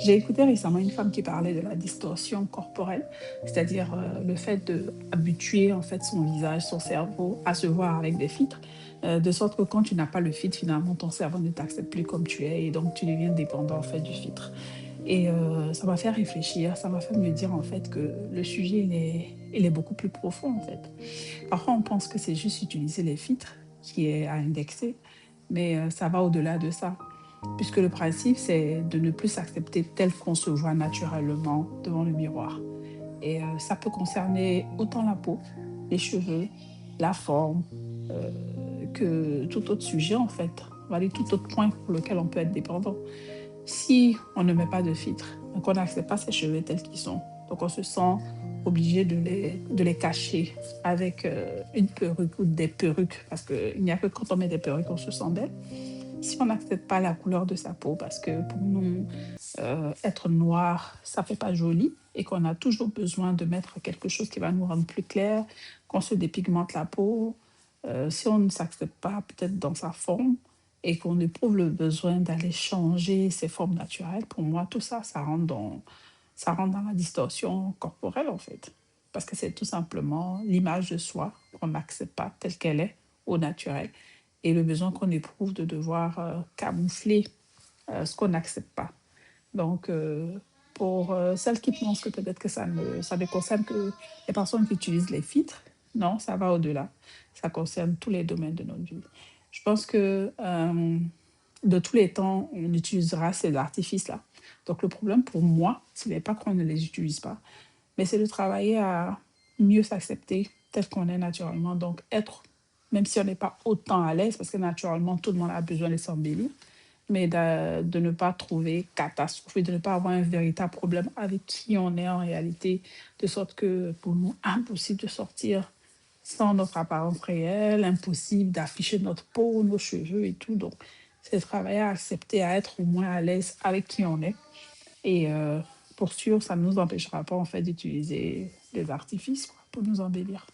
J'ai écouté récemment une femme qui parlait de la distorsion corporelle, c'est-à-dire le fait de habituer en fait son visage, son cerveau à se voir avec des filtres, de sorte que quand tu n'as pas le filtre, finalement ton cerveau ne t'accepte plus comme tu es et donc tu deviens dépendant en fait du filtre. Et ça m'a fait réfléchir, ça m'a fait me dire en fait que le sujet il est beaucoup plus profond en fait. Parfois on pense que c'est juste utiliser les filtres qui est à indexer, mais ça va au-delà de ça. Puisque le principe, c'est de ne plus s'accepter tel qu'on se voit naturellement devant le miroir. Et ça peut concerner autant la peau, les cheveux, la forme, que tout autre sujet en fait. On va dire tout autre point pour lequel on peut être dépendant. Si on ne met pas de filtre, donc on n'accepte pas ses cheveux tels qu'ils sont, donc on se sent obligé de les cacher avec une perruque ou des perruques, parce qu'il n'y a que quand on met des perruques qu'on se sent belle. Si on n'accepte pas la couleur de sa peau, parce que pour nous, être noir, ça fait pas joli et qu'on a toujours besoin de mettre quelque chose qui va nous rendre plus clair, qu'on se dépigmente la peau, si on ne s'accepte pas peut-être dans sa forme et qu'on éprouve le besoin d'aller changer ses formes naturelles, pour moi, tout ça, ça rentre dans la distorsion corporelle, en fait. Parce que c'est tout simplement l'image de soi qu'on n'accepte pas telle qu'elle est, au naturel, et le besoin qu'on éprouve de devoir camoufler ce qu'on n'accepte pas. Donc, pour celles qui pensent que peut-être que ça ne concerne que les personnes qui utilisent les filtres, non, ça va au-delà. Ça concerne tous les domaines de notre vie. Je pense que de tous les temps, on utilisera ces artifices-là. Donc, le problème pour moi, ce n'est pas qu'on ne les utilise pas, mais c'est de travailler à mieux s'accepter tel qu'on est naturellement. Donc, être, même si on n'est pas autant à l'aise, parce que naturellement, tout le monde a besoin de s'embellir, mais de ne pas trouver catastrophe et de ne pas avoir un véritable problème avec qui on est en réalité, de sorte que pour nous, impossible de sortir sans notre apparence réelle, impossible d'afficher notre peau, nos cheveux et tout. Donc, c'est travailler à accepter, à être au moins à l'aise avec qui on est. Et pour sûr, ça ne nous empêchera pas en fait d'utiliser des artifices quoi, pour nous embellir.